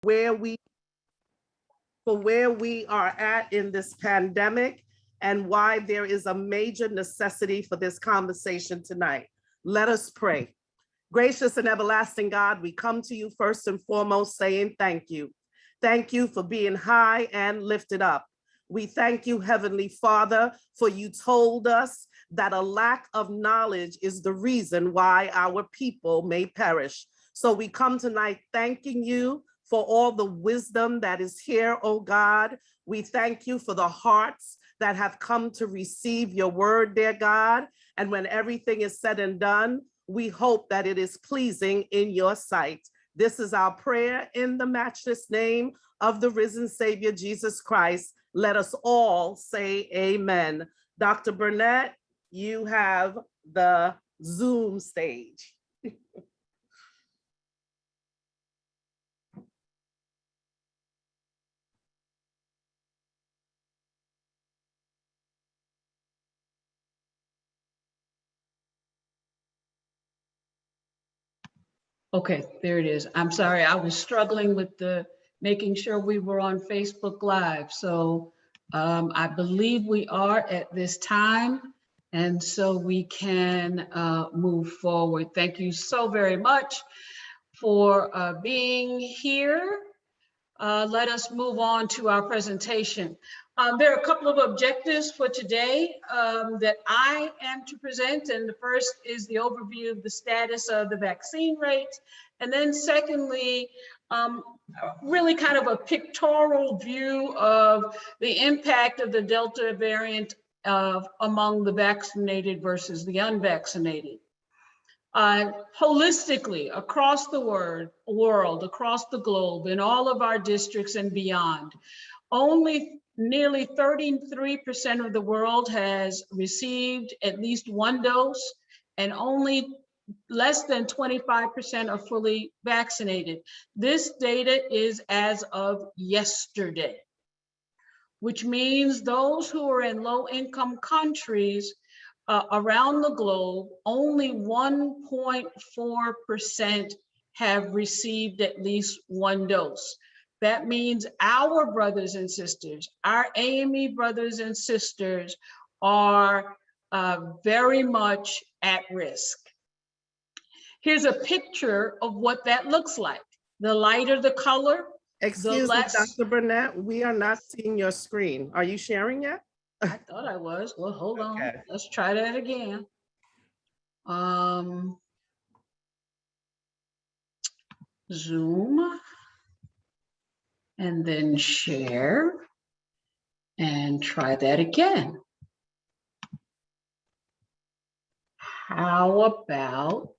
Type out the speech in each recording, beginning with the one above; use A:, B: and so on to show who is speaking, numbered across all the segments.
A: where we are at in this pandemic and why there is a major necessity for this conversation tonight. Let us pray. Gracious and everlasting God, we come to you first and foremost saying thank you. Thank you for being high and lifted up. We thank you, Heavenly Father, for you told us that a lack of knowledge is the reason why our people may perish. So we come tonight thanking you for all the wisdom that is here, oh God. We thank you for the hearts that have come to receive your word, dear God. And when everything is said and done, we hope that it is pleasing in your sight. This is our prayer in the matchless name of the risen Savior, Jesus Christ. Let us all say amen. Dr. Burnett, you have the Zoom stage.
B: Okay, there it is. I'm sorry, I was struggling with making sure we were on Facebook Live. So I believe we are at this time, and so we can move forward. Thank you so very much for being here. Let us move on to our presentation. There are a couple of objectives for today that I am to present. And the first is the overview of the status of the vaccine rates. And then secondly, really kind of a pictorial view of the impact of the Delta variant among the vaccinated versus the unvaccinated. Holistically, across the world, across the globe, in all of our districts and beyond, only nearly 33% of the world has received at least one dose, and only less than 25% are fully vaccinated. This data is as of yesterday, which means those who are in low-income countries around the globe, only 1.4% have received at least one dose. That means our brothers and sisters, our AME brothers and sisters are very much at risk. Here's a picture of what that looks like. The lighter the color,
A: Excuse me, Dr. Burnett, we are not seeing your screen. Are you sharing yet?
B: I thought I was. Well, hold on. Let's try that again. Zoom, and then share, and try that again. How about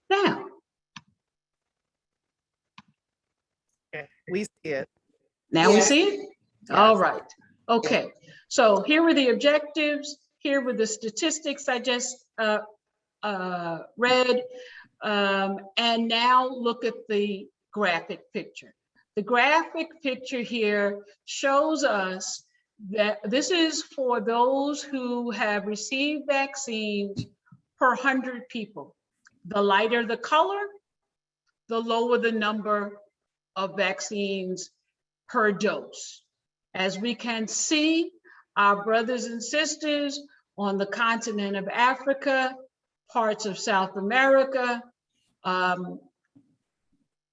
B: now?
A: Okay, we see it.
B: Now we see it?
A: Yes.
B: All right. Okay. So here were the objectives. Here were the statistics I just read. And now look at the graphic picture. The graphic picture here shows us that this is for those who have received vaccines per 100 people. The lighter the color, the lower the number of vaccines per dose. As we can see, our brothers and sisters on the continent of Africa, parts of South America,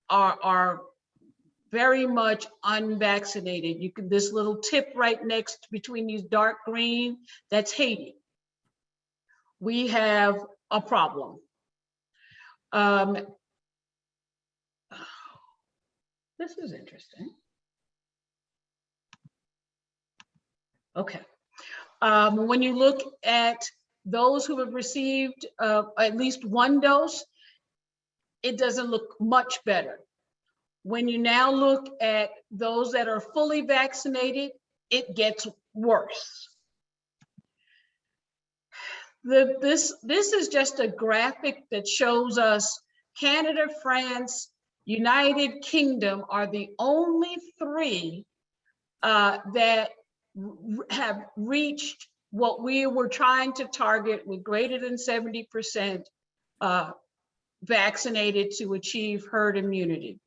B: are very much unvaccinated. You can, this little tip right next between these dark green, that's Haiti. We have a problem. This is interesting. Okay. When you look at those who have received at least one dose, it doesn't look much better. When you now look at those that are fully vaccinated, it gets worse. This is just a graphic that shows us Canada, France, United Kingdom are the only three that have reached what we were trying to target with greater than 70% vaccinated to achieve herd immunity.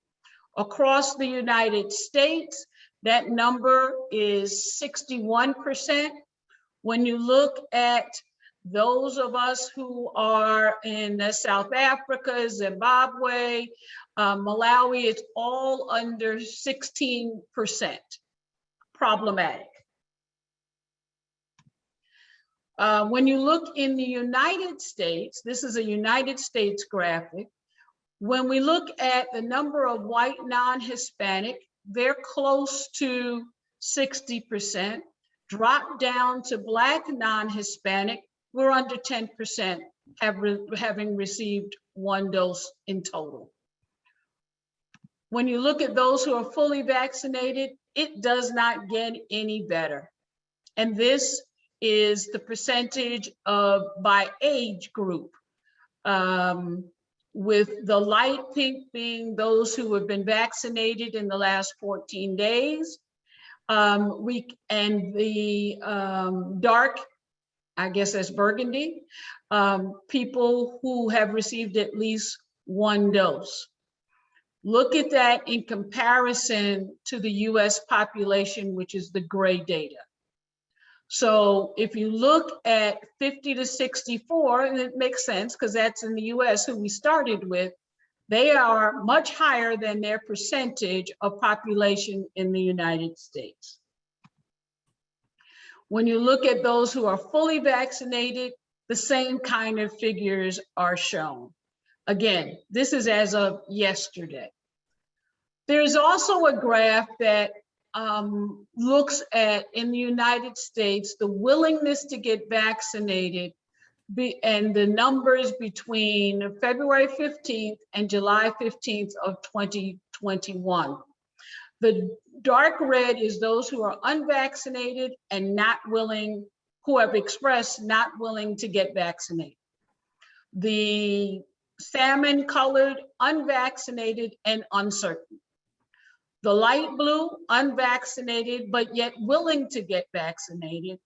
B: Across the United States, that number is 61%. When you look at those of us who are in South Africa, Zimbabwe, Malawi, it's all under 16% problematic. When you look in the United States, this is a United States graphic. When we look at the number of white non-Hispanic, they're close to 60%. Drop down to Black non-Hispanic, we're under 10% having received 1 dose in total. When you look at those who are fully vaccinated, it does not get any better. And this is the percentage of by age group, with the light pink being those who have been vaccinated in the last 14 days. And the dark, I guess that's burgundy, people who have received at least 1 dose. Look at that in comparison to the US population, which is the gray data. So if you look at 50 to 64, and it makes sense because that's in the US who we started with, they are much higher than their percentage of population in the United States. When you look at those who are fully vaccinated, the same kind of figures are shown. Again, this is as of yesterday. There's also a graph that looks at, in the United States, the willingness to get vaccinated and the numbers between February 15th and July 15th of 2021. The dark red is those who are unvaccinated and not willing, who have expressed not willing to get vaccinated. The salmon colored, unvaccinated and uncertain. The light blue, unvaccinated, but yet willing to get vaccinated.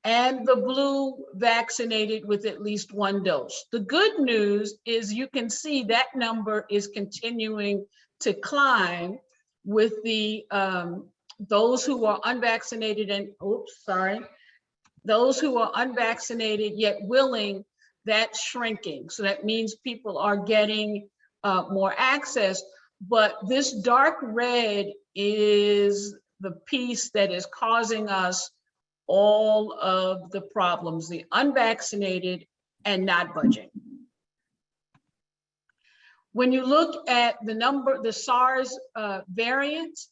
B: And the blue, vaccinated with at least 1 dose. The good news is you can see that number is continuing to climb with the those who are unvaccinated and, those who are unvaccinated yet willing, that's shrinking. So that means people are getting more access, but this dark red is the piece that is causing us all of the problems, the unvaccinated and not budging. When you look at the number, the SARS variants,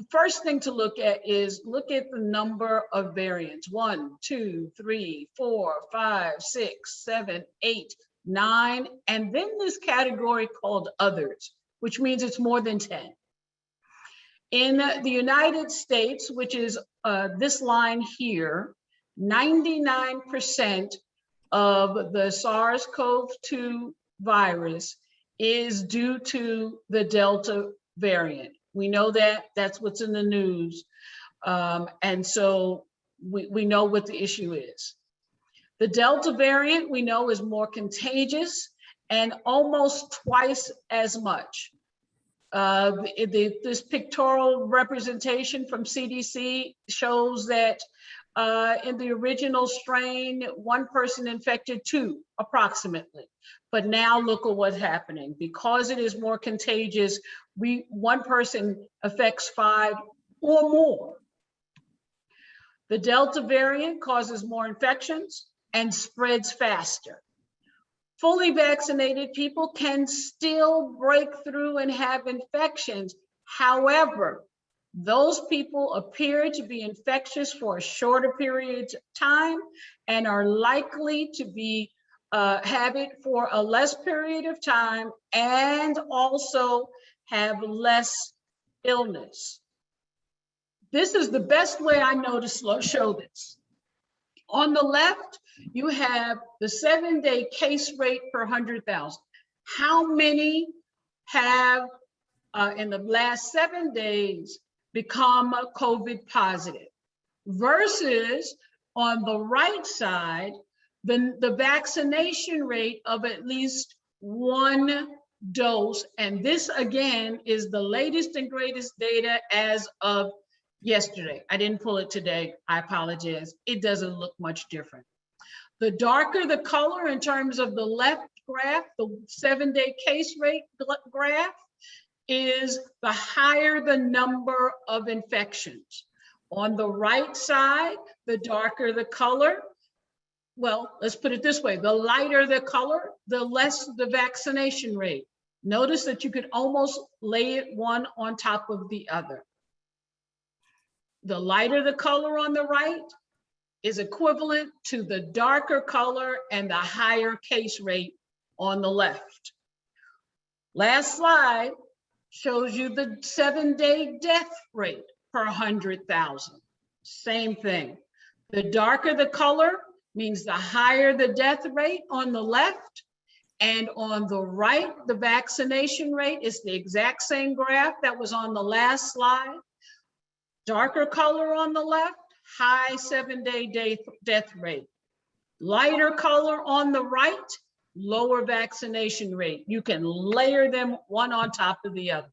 B: first thing to look at is look at the number of variants. 1, 2, 3, 4, 5, 6, 7, 8, 9, and then this category called others, which means it's more than 10. In the United States, which is this line here, 99% of the SARS-CoV-2 virus is due to the Delta variant. We know that, that's what's in the news. And so we know what the issue is. The Delta variant we know is more contagious and almost twice as much. This pictorial representation from CDC shows that in the original strain, 1 person infected 2 approximately. But now look at what's happening. Because it is more contagious, 1 person affects 5 or more. The Delta variant causes more infections and spreads faster. Fully vaccinated people can still break through and have infections. However, those people appear to be infectious for a shorter period of time and are likely to be have it for a less period of time and also have less illness. This is the best way I know to show this. On the left, you have the 7-day case rate per 100,000. How many have in the last 7 days become COVID positive? Versus on the right side, the vaccination rate of at least 1 dose. And this again is the latest and greatest data as of yesterday. I didn't pull it today. I apologize. It doesn't look much different. The darker the color in terms of the left graph, the 7-day case rate graph, is the higher the number of infections. On the right side, the darker the color, well, let's put it this way, the lighter the color, the less the vaccination rate. Notice that you could almost lay it one on top of the other. The lighter the color on the right is equivalent to the darker color and the higher case rate on the left. Last slide shows you the 7-day death rate per 100,000. Same thing. The darker the color means the higher the death rate on the left, and on the right, the vaccination rate is the exact same graph that was on the last slide. Darker color on the left, high 7-day death rate. Lighter color on the right, lower vaccination rate. You can layer them one on top of the other.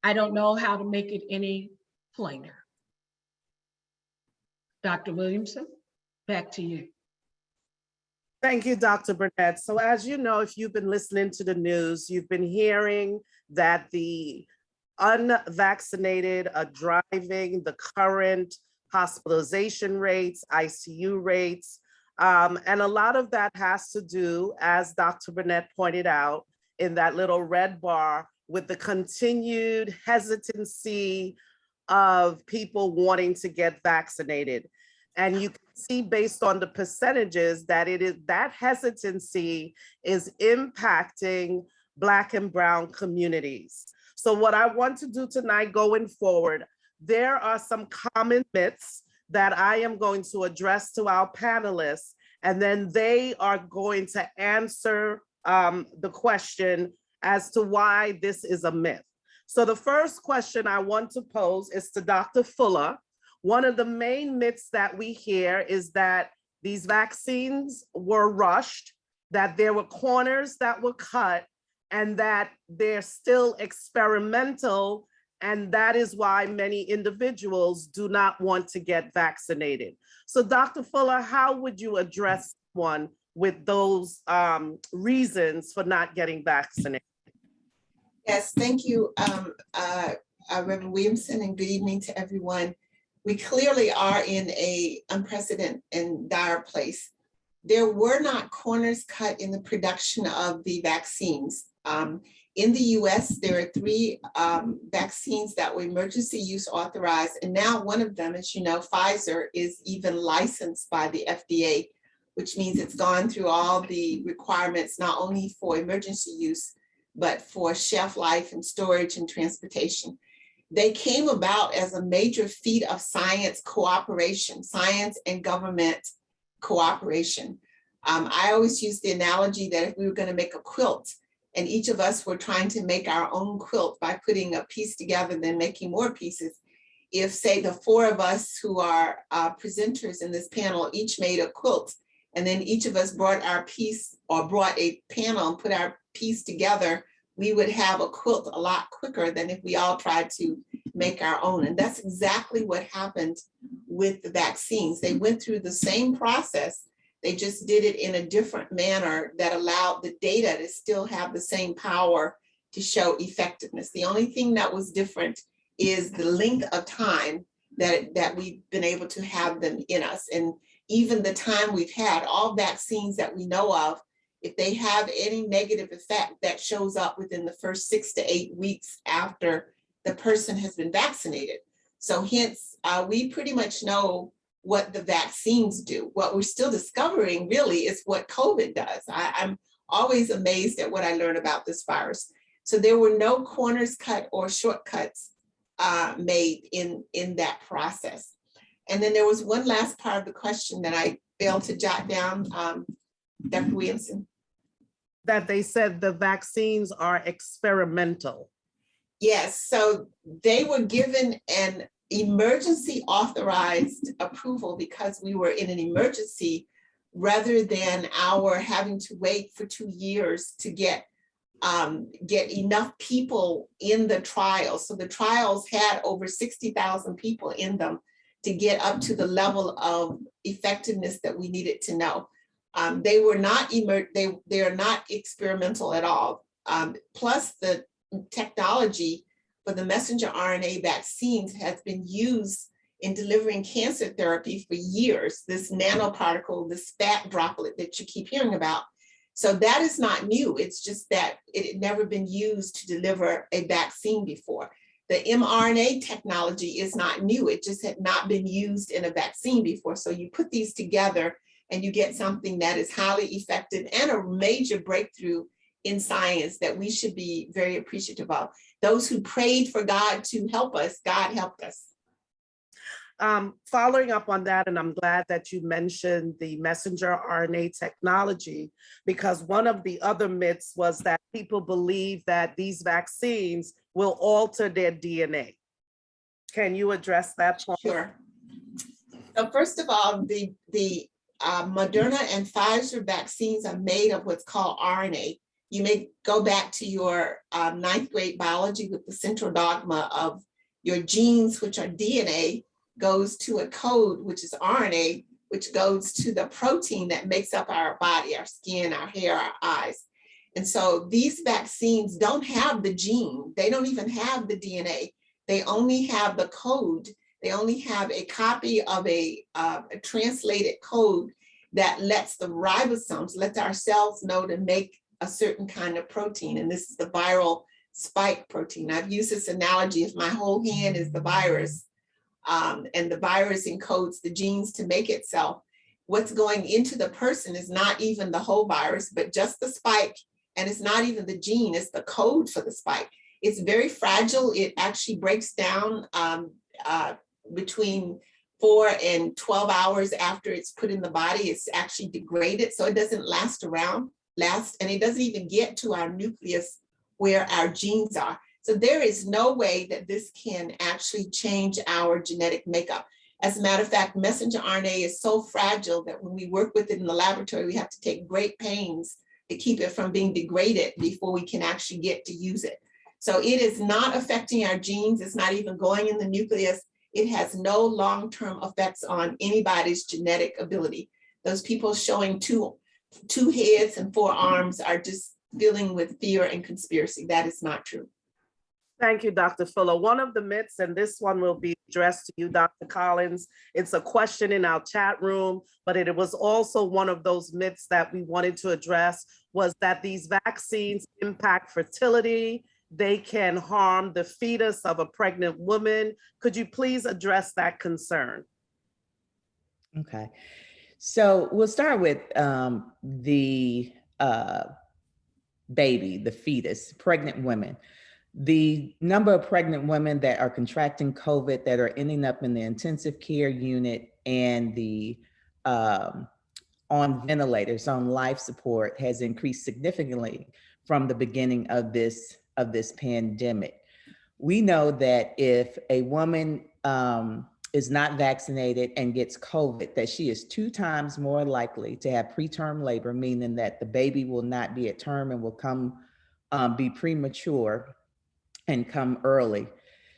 B: I don't know how to make it any plainer. Dr. Williamson, back to you.
A: Thank you, Dr. Burnett. So as you know, if you've been listening to the news, you've been hearing that the unvaccinated are driving the current hospitalization rates, ICU rates, and a lot of that has to do, as Dr. Burnett pointed out, in that little red bar, with the continued hesitancy of people wanting to get vaccinated. And you can see based on the percentages that that hesitancy is impacting Black and Brown communities. So what I want to do tonight going forward, there are some common myths that I am going to address to our panelists, and then they are going to answer the question as to why this is a myth. So the first question I want to pose is to Dr. Fuller. One of the main myths that we hear is that these vaccines were rushed, that there were corners that were cut, and that they're still experimental, and that is why many individuals do not want to get vaccinated. So Dr. Fuller, how would you address one with those reasons for not getting vaccinated?
C: Yes, thank you, Reverend Williamson, and good evening to everyone. We clearly are in an unprecedented and dire place. There were not corners cut in the production of the vaccines. In the US, there are 3 vaccines that were emergency use authorized, and now one of them, as you know, Pfizer, is even licensed by the FDA, which means it's gone through all the requirements, not only for emergency use, but for shelf life and storage and transportation. They came about as a major feat of science cooperation, science and government cooperation. I always use the analogy that if we were going to make a quilt and each of us were trying to make our own quilt by putting a piece together and then making more pieces, if say the 4 of us who are presenters in this panel each made a quilt, and then each of us brought our piece or brought a panel and put our piece together, we would have a quilt a lot quicker than if we all tried to make our own. And that's exactly what happened with the vaccines. They went through the same process. They just did it in a different manner that allowed the data to still have the same power to show effectiveness. The only thing that was different is the length of time that we've been able to have them in us. And even the time we've had, all vaccines that we know of, if they have any negative effect, that shows up within the first 6 to 8 weeks after the person has been vaccinated. So hence, we pretty much know what the vaccines do. What we're still discovering really is what COVID does. I'm always amazed at what I learn about this virus. So there were no corners cut or shortcuts made in that process. And then there was one last part of the question that I failed to jot down, Dr. Williamson.
A: That they said the vaccines are experimental.
C: Yes, so they were given an emergency authorized approval because we were in an emergency rather than our having to wait for 2 years to get enough people in the trials. So the trials had over 60,000 people in them to get up to the level of effectiveness that we needed to know. They were not they are not experimental at all. Plus the technology for the messenger RNA vaccines has been used in delivering cancer therapy for years, this nanoparticle, this fat droplet that you keep hearing about. So that is not new. It's just that it had never been used to deliver a vaccine before. The mRNA technology is not new. It just had not been used in a vaccine before. So you put these together and you get something that is highly effective and a major breakthrough in science that we should be very appreciative of. Those who prayed for God to help us, God helped us.
A: Following up on that, and I'm glad that you mentioned the messenger RNA technology, because one of the other myths was that people believe that these vaccines will alter their DNA. Can you address that point?
C: Sure. So first of all, the Moderna and Pfizer vaccines are made of what's called RNA. You may go back to your 9th grade biology with the central dogma of your genes, which are DNA, goes to a code, which is RNA, which goes to the protein that makes up our body, our skin, our hair, our eyes. And so these vaccines don't have the gene. They don't even have the DNA. They only have the code. They only have a copy of a translated code that lets the ribosomes, lets our cells know to make a certain kind of protein. And this is the viral spike protein. I've used this analogy: if my whole hand is the virus, and the virus encodes the genes to make itself, what's going into the person is not even the whole virus, but just the spike. And it's not even the gene, it's the code for the spike. It's very fragile. It actually breaks down between 4 and 12 hours after it's put in the body. It's actually degraded, so it doesn't last, and it doesn't even get to our nucleus where our genes are. So there is no way that this can actually change our genetic makeup. As a matter of fact, messenger RNA is so fragile that when we work with it in the laboratory, we have to take great pains to keep it from being degraded before we can actually get to use it. So it is not affecting our genes. It's not even going in the nucleus. It has no long-term effects on anybody's genetic ability. Those people showing two heads and 4 arms are just dealing with fear and conspiracy. That is not true.
A: Thank you, Dr. Fuller. One of the myths, and this one will be addressed to you, Dr. Collins. It's a question in our chat room, but it was also one of those myths that we wanted to address, was that these vaccines impact fertility. They can harm the fetus of a pregnant woman. Could you please address that concern?
D: Okay, so we'll start with the baby, the fetus, pregnant women. The number of pregnant women that are contracting COVID that are ending up in the intensive care unit and the on ventilators, on life support, has increased significantly from the beginning of this pandemic. We know that if a woman is not vaccinated and gets COVID, that she is 2 times more likely to have preterm labor, meaning that the baby will not be at term and will come be premature and come early.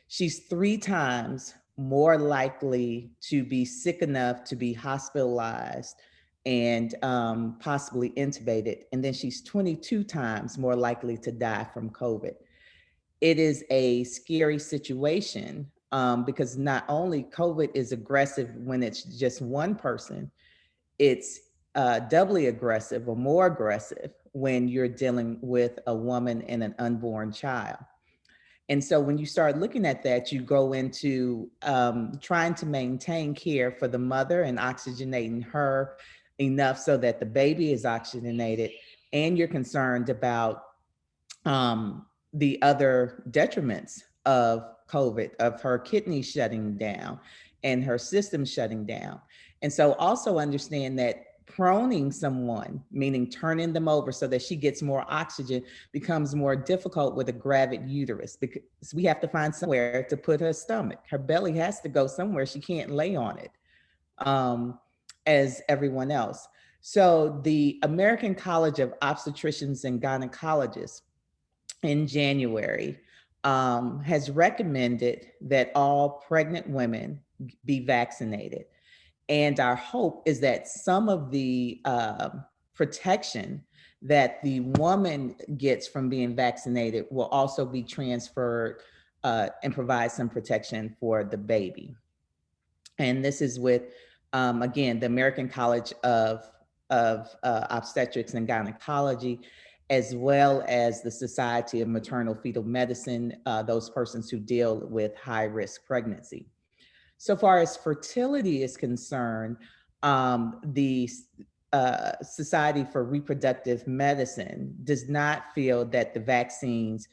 D: She's 3 times more likely to be sick enough to be hospitalized and possibly intubated. And then she's 22 times more likely to die from COVID. It is a scary situation because not only COVID is aggressive when it's just one person, it's doubly aggressive or more aggressive when you're dealing with a woman and an unborn child. And so when you start looking at that, you go into trying to maintain care for the mother and oxygenating her enough so that the baby is oxygenated, and you're concerned about the other detriments of COVID, of her kidneys shutting down and her system shutting down. And so also understand that proning someone, meaning turning them over so that she gets more oxygen, becomes more difficult with a gravid uterus, because we have to find somewhere to put her stomach. Her belly has to go somewhere. She can't lay on it as everyone else. So the American College of Obstetricians and Gynecologists in January has recommended that all pregnant women be vaccinated. And our hope is that some of the protection that the woman gets from being vaccinated will also be transferred and provide some protection for the baby. And this is with, again, the American College of Obstetrics and Gynecology, as well as the Society of Maternal Fetal Medicine, those persons who deal with high risk pregnancy. So far as fertility is concerned, the Society for Reproductive Medicine does not feel that the vaccines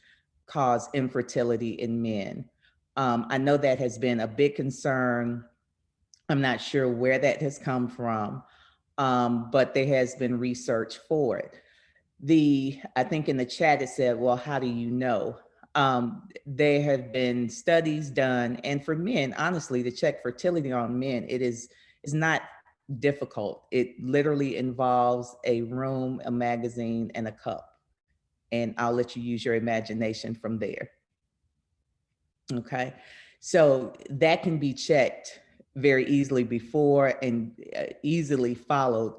D: cause infertility in men. I know that has been a big concern. I'm not sure where that has come from, but there has been research for it. I think in the chat it said, well, how do you know? There have been studies done, and for men, honestly, to check fertility on men, is not difficult. It literally involves a room, a magazine, and a cup. And I'll let you use your imagination from there. Okay, so that can be checked very easily before and easily followed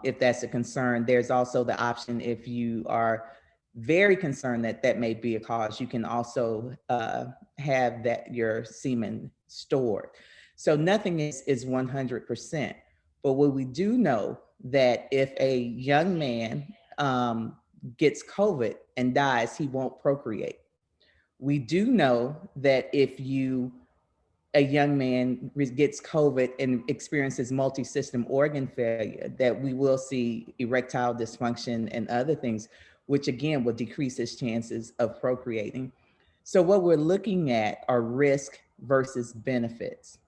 D: if that's a concern. There's also the option, if you are very concerned that that may be a cause, you can also have that your semen stored. So nothing is 100%. But what we do know that if a young man gets COVID and dies, he won't procreate. We do know that if a young man gets COVID and experiences multi-system organ failure, that we will see erectile dysfunction and other things, which again will decrease his chances of procreating. So what we're looking at are risk versus benefits.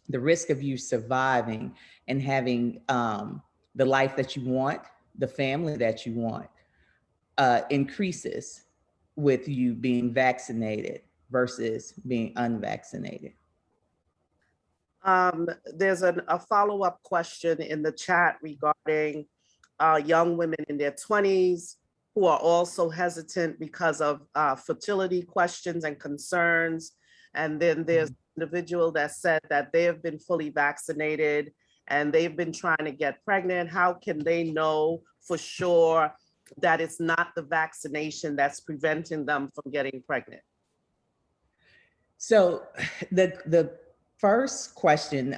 D: The risk of you surviving and having the life that you want, the family that you want, increases with you being vaccinated versus being unvaccinated.
A: There's a follow-up question in the chat regarding young women in their 20s who are also hesitant because of fertility questions and concerns. And then there's an individual that said that they have been fully vaccinated and they've been trying to get pregnant. How can they know for sure that it's not the vaccination that's preventing them from getting pregnant?
D: So the first question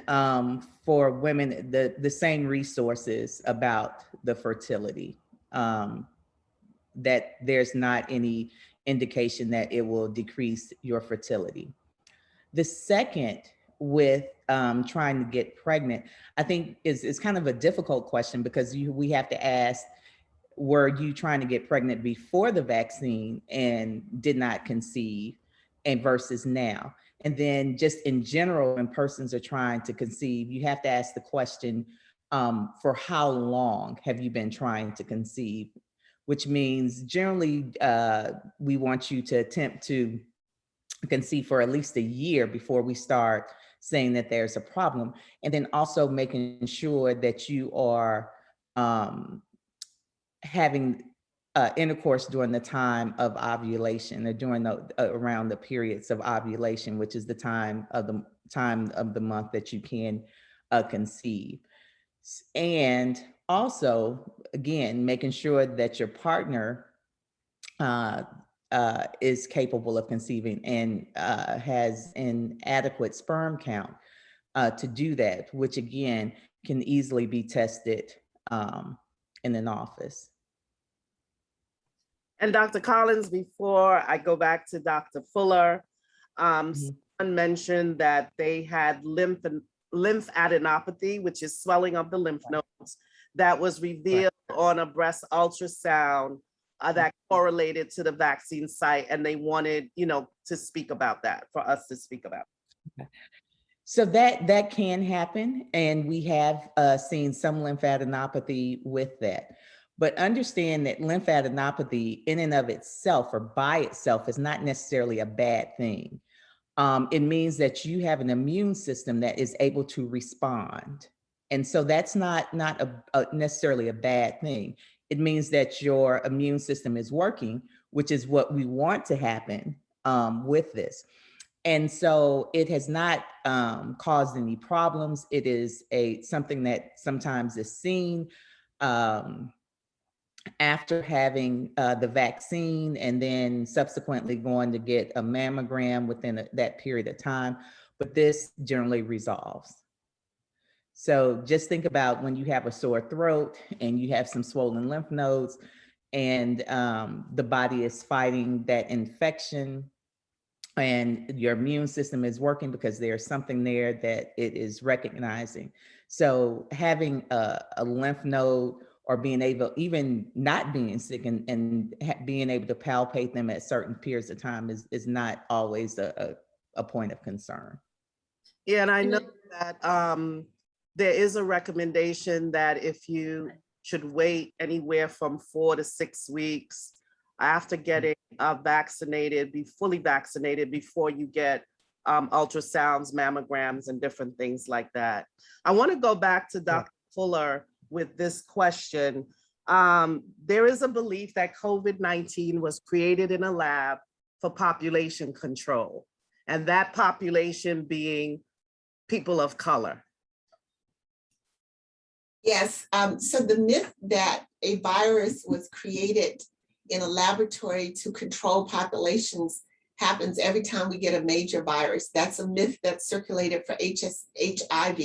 D: for women, the same resources about the fertility, that there's not any indication that it will decrease your fertility. The second, with trying to get pregnant, I think is kind of a difficult question because we have to ask, were you trying to get pregnant before the vaccine and did not conceive, and versus now? And then just in general, when persons are trying to conceive, you have to ask the question, for how long have you been trying to conceive? Which means generally we want you to attempt to conceive for at least a year before we start saying that there's a problem. And then also making sure that you are having intercourse during the time of ovulation, or during around the periods of ovulation, which is the time of the month that you can conceive. And also, again, making sure that your partner is capable of conceiving and has an adequate sperm count to do that, which again can easily be tested in an office.
A: And Dr. Collins, before I go back to Dr. Fuller, someone mentioned that they had lymphadenopathy, which is swelling of the lymph nodes, that was revealed on a breast ultrasound that correlated to the vaccine site, and they wanted, to speak about that, for us to speak about.
D: So that can happen, and we have seen some lymphadenopathy with that. But understand that lymphadenopathy in and of itself or by itself is not necessarily a bad thing. It means that you have an immune system that is able to respond And so that's not necessarily a bad thing. It means that your immune system is working, which is what we want to happen with this. And so it has not caused any problems. It is something that sometimes is seen after having the vaccine and then subsequently going to get a mammogram within that period of time. But this generally resolves. So just think about when you have a sore throat and you have some swollen lymph nodes and the body is fighting that infection and your immune system is working because there's something there that it is recognizing. So having a lymph node or being able, even not being sick and being able to palpate them at certain periods of time is not always a point of concern.
A: Yeah, and I know that there is a recommendation that if you should wait anywhere from 4 to 6 weeks after getting vaccinated, be fully vaccinated before you get ultrasounds, mammograms, and different things like that. I want to go back to Dr. Fuller with this question. There is a belief that COVID-19 was created in a lab for population control, and that population being people of color.
C: Yes, so the myth that a virus was created in a laboratory to control populations happens every time we get a major virus. That's a myth that's circulated for HIV.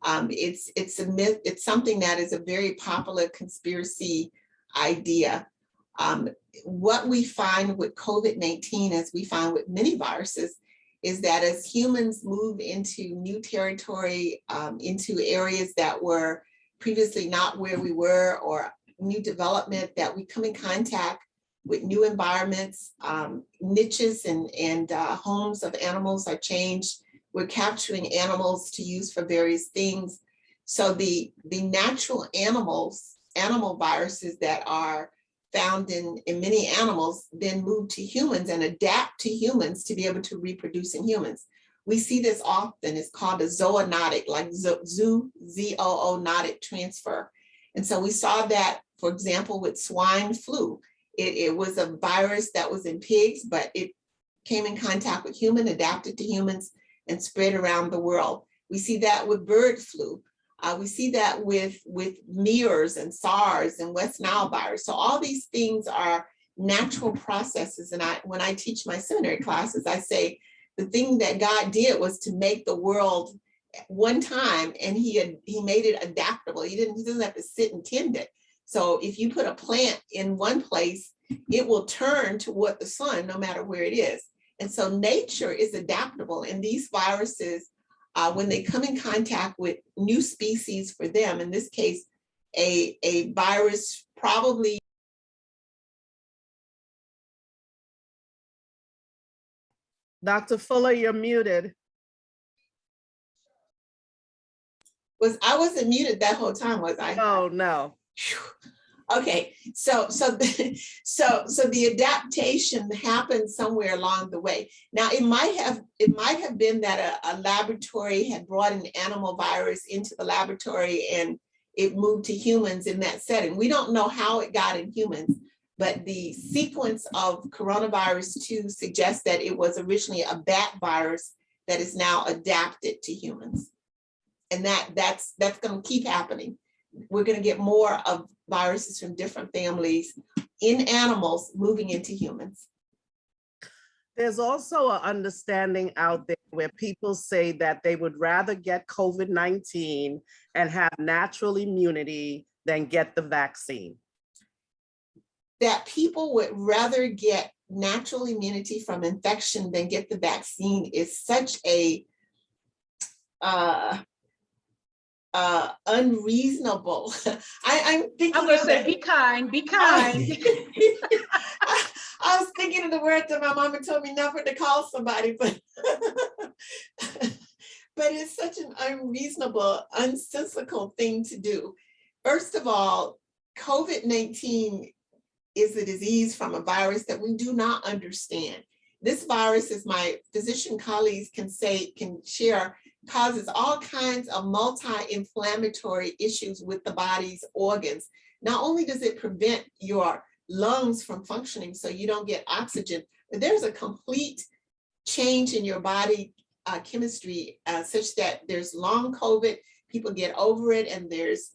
C: It's a myth, it's something that is a very popular conspiracy idea. What we find with COVID-19, as we find with many viruses, is that as humans move into new territory, into areas that were previously not where we were, or new development, that we come in contact with new environments, niches and homes of animals are changed. We're capturing animals to use for various things. So the natural animal viruses that are found in many animals then move to humans and adapt to humans to be able to reproduce in humans. We see this often. It's called a zoonotic, like zoonotic transfer. And so we saw that, for example, with swine flu. It was a virus that was in pigs, but it came in contact with humans, adapted to humans, and spread around the world. We see that with bird flu. We see that with MERS and SARS and West Nile virus. So all these things are natural processes. And when I teach my seminary classes, I say the thing that God did was to make the world one time, and he made it adaptable. He doesn't have to sit and tend it. So if you put a plant in one place, it will turn toward the sun no matter where it is. And so nature is adaptable, and these viruses, when they come in contact with new species for them, in this case, a virus probably.
A: Dr. Fuller, you're muted.
C: I wasn't muted that whole time, was I?
A: Oh, no.
C: Okay, so the adaptation happened somewhere along the way. Now it might have been that a laboratory had brought an animal virus into the laboratory and it moved to humans in that setting. We don't know how it got in humans, but the sequence of coronavirus 2 suggests that it was originally a bat virus that is now adapted to humans, and that's going to keep happening. We're going to get more of viruses from different families in animals moving into humans.
A: There's also an understanding out there where people say that they would rather get COVID-19 and have natural immunity than get the vaccine.
C: That people would rather get natural immunity from infection than get the vaccine is such a unreasonable. I'm thinking.
B: I'm gonna say, be kind, be kind.
C: I was thinking of the word that my mama told me never to call somebody, but it's such an unreasonable, unsensical thing to do. First of all, COVID-19 is a disease from a virus that we do not understand. This virus, as my physician colleagues can share, causes all kinds of multi-inflammatory issues with the body's organs. Not only does it prevent your lungs from functioning so you don't get oxygen, but there's a complete change in your body chemistry such that there's long COVID, people get over it, and there's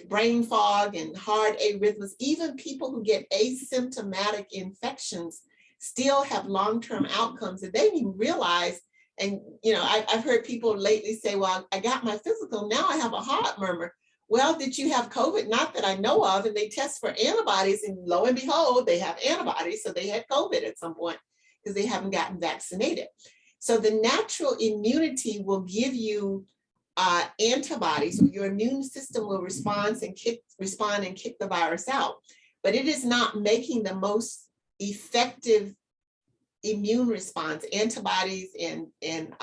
C: brain fog and heart arrhythmias. Even people who get asymptomatic infections still have long-term outcomes that they didn't even realize. And I've heard people lately say, well, I got my physical, now I have a heart murmur. Well, did you have COVID? Not that I know of. And they test for antibodies, and lo and behold, they have antibodies. So they had COVID at some point because they haven't gotten vaccinated. So the natural immunity will give you antibodies. So your immune system will respond and kick the virus out. But it is not making the most effective immune response, antibodies and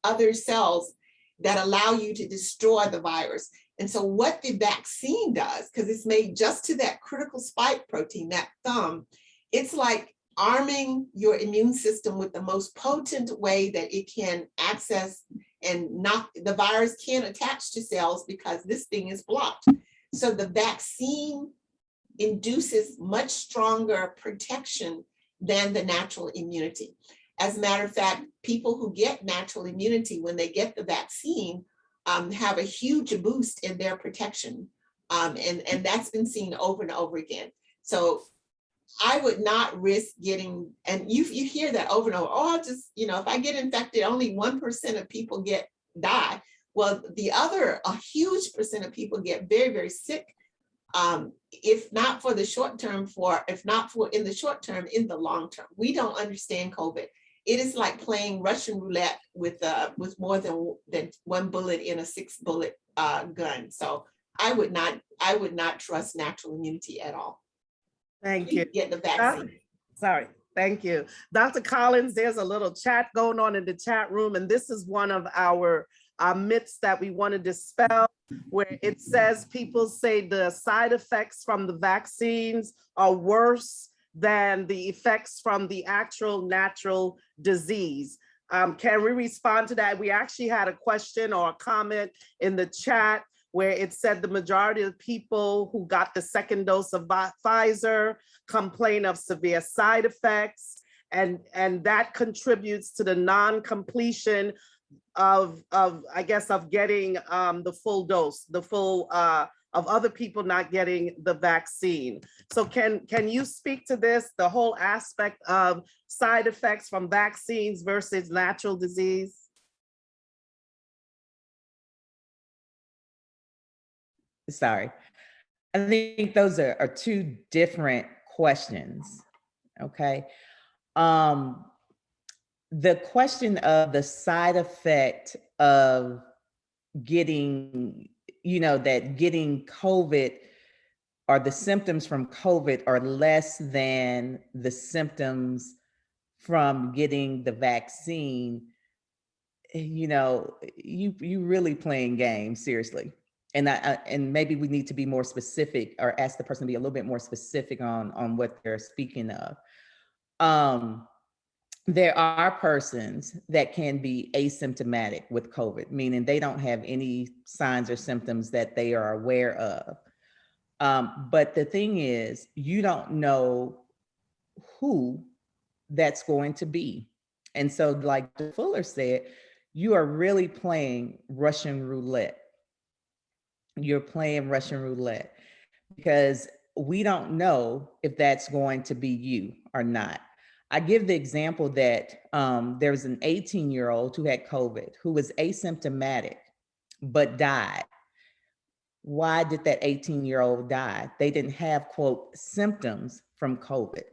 C: other cells that allow you to destroy the virus. And so what the vaccine does, because it's made just to that critical spike protein, that thumb, it's like arming your immune system with the most potent way that it can access and knock the virus can't attach to cells because this thing is blocked. So the vaccine induces much stronger protection than the natural immunity. As a matter of fact, people who get natural immunity when they get the vaccine have a huge boost in their protection. And that's been seen over and over again. So I would not risk getting, and you hear that over and over, oh, I'll just, if I get infected, only 1% of people die. Well, a huge percent of people get very, very sick. If not for the short term, in the short term, in the long term. We don't understand COVID. It is like playing Russian roulette with more than one bullet in a 6-bullet gun. So I would not trust natural immunity at all.
A: Thank you.
C: Get the vaccine.
A: Sorry. Thank you. Dr. Collins, there's a little chat going on in the chat room, and this is one of our myths that we want to dispel, where it says people say the side effects from the vaccines are worse than the effects from the actual natural disease. Can we respond to that? We actually had a question or a comment in the chat where it said the majority of people who got the second dose of Pfizer complain of severe side effects, and that contributes to the non-completion of getting the full dose, of other people not getting the vaccine. So can you speak to this, the whole aspect of side effects from vaccines versus natural disease?
D: Sorry. I think those are two different questions. Okay. The question of the side effect of getting COVID, or the symptoms from COVID are less than the symptoms from getting the vaccine, you really playing games, seriously. And maybe we need to be more specific, or ask the person to be a little bit more specific on what they're speaking of. There are persons that can be asymptomatic with COVID, meaning they don't have any signs or symptoms that they are aware of. But the thing is, you don't know who that's going to be. And so, like Dr. Fuller said, you are really playing Russian roulette. You're playing Russian roulette because we don't know if that's going to be you or not. I give the example that there was an 18-year-old who had COVID, who was asymptomatic, but died. Why did that 18-year-old die? They didn't have, quote, symptoms from COVID.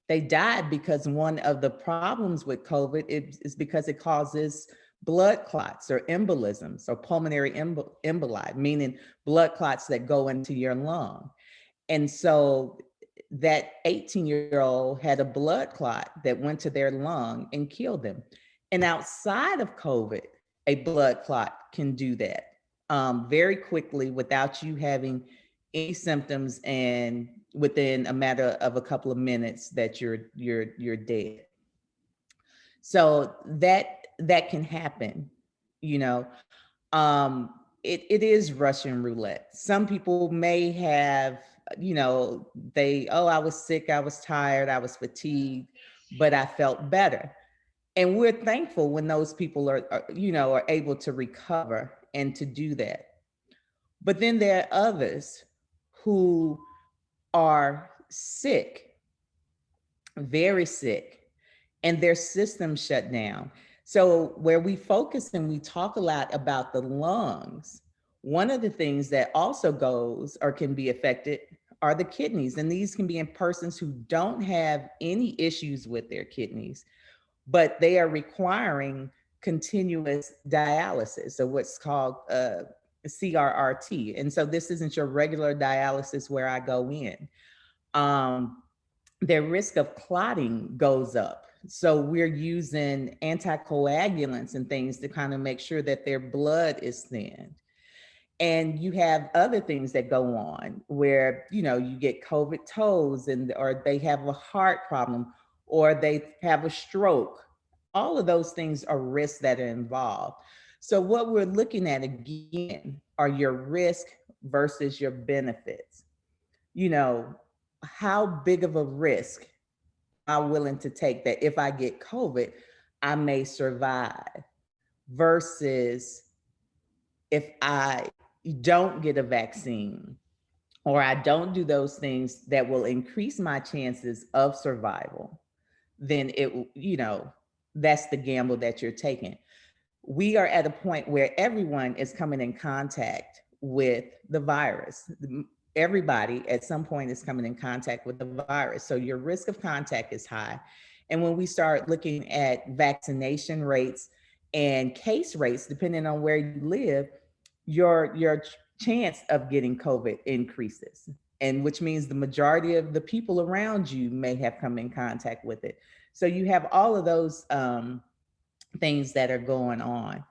D: They died because one of the problems with COVID is because it causes blood clots or embolisms or pulmonary emboli, meaning blood clots that go into your lung. And so that 18-year-old had a blood clot that went to their lung and killed them. And outside of COVID, a blood clot can do that very quickly without you having any symptoms and within a matter of a couple of minutes that you're dead. So that can happen, you know. It is Russian roulette. Some people may have, I was sick, I was tired, I was fatigued, but I felt better. And we're thankful when those people are able to recover and to do that. But then there are others who are sick, very sick, and their system shut down. So where we focus and we talk a lot about the lungs, one of the things that also goes or can be affected are the kidneys. And these can be in persons who don't have any issues with their kidneys, but they are requiring continuous dialysis, so what's called CRRT. And so this isn't your regular dialysis where I go in. Their risk of clotting goes up. So we're using anticoagulants and things to kind of make sure that their blood is thinned. And you have other things that go on where, you get COVID toes or they have a heart problem or they have a stroke. All of those things are risks that are involved. So what we're looking at again are your risk versus your benefits. How big of a risk am I willing to take that if I get COVID, I may survive, versus if I don't get a vaccine or I don't do those things that will increase my chances of survival, then that's the gamble that you're taking. We are at a point where everyone is coming in contact with the virus. Everybody at some point is coming in contact with the virus. So your risk of contact is high. And when we start looking at vaccination rates and case rates, depending on where you live, your chance of getting COVID increases. And which means the majority of the people around you may have come in contact with it. So you have all of those things that are going on.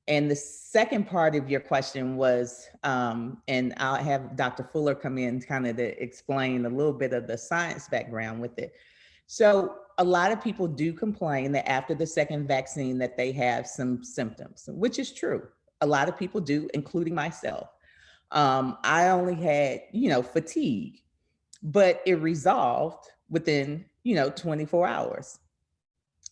D: And the second part of your question was, and I'll have Dr. Fuller come in kind of to explain a little bit of the science background with it. So a lot of people do complain that after the second vaccine that they have some symptoms, which is true. A lot of people do, including myself. I only had, fatigue, but it resolved within, 24 hours.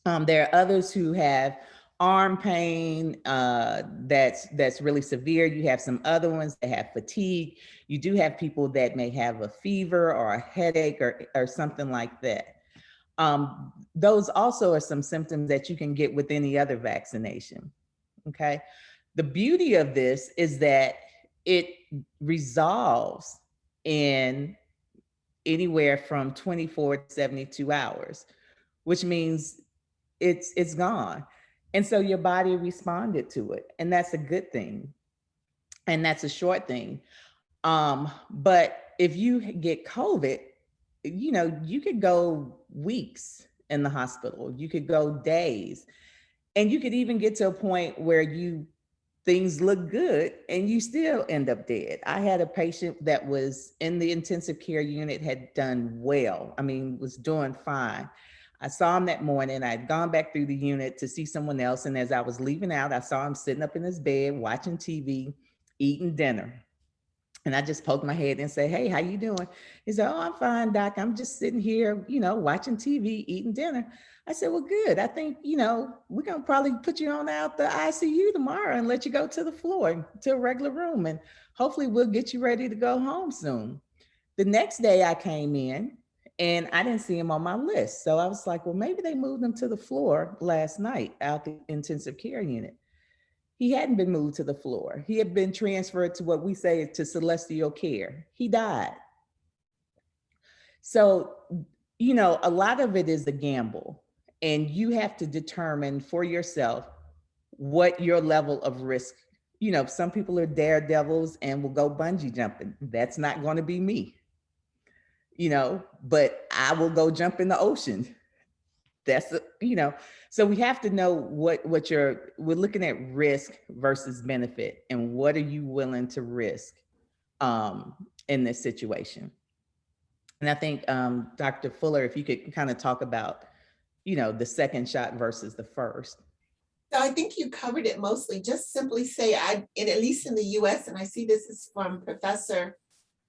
D: There are others who have arm pain that's really severe. You have some other ones that have fatigue. You do have people that may have a fever or a headache or something like that. Those also are some symptoms that you can get with any other vaccination. Okay. The beauty of this is that it resolves in anywhere from 24 to 72 hours, which means it's gone. And so your body responded to it. And that's a good thing. And that's a short thing. But if you get COVID, you could go weeks in the hospital, you could go days, and you could even get to a point where things look good and you still end up dead. I had a patient that was in the intensive care unit, had done well. I mean, was doing fine. I saw him that morning. I had gone back through the unit to see someone else. And as I was leaving out, I saw him sitting up in his bed, watching TV, eating dinner. And I just poked my head and said, "Hey, how you doing?" He said, "Oh, I'm fine, Doc. I'm just sitting here, watching TV, eating dinner." I said, "Well, good. I think, we're going to probably put you on out the ICU tomorrow and let you go to the floor, to a regular room. And hopefully we'll get you ready to go home soon." The next day I came in and I didn't see him on my list. So I was like, well, maybe they moved him to the floor last night out the intensive care unit. He hadn't been moved to the floor. He had been transferred to what we say to celestial care. He died. So, a lot of it is a gamble, and you have to determine for yourself what your level of risk. Some people are daredevils and will go bungee jumping. That's not going to be me. But I will go jump in the ocean. So we have to know what we're looking at risk versus benefit, and what are you willing to risk in this situation. And I think Dr. Fuller, if you could kind of talk about, the second shot versus the first.
C: So I think you covered it mostly. Just simply say, at least in the US, and I see this is from Professor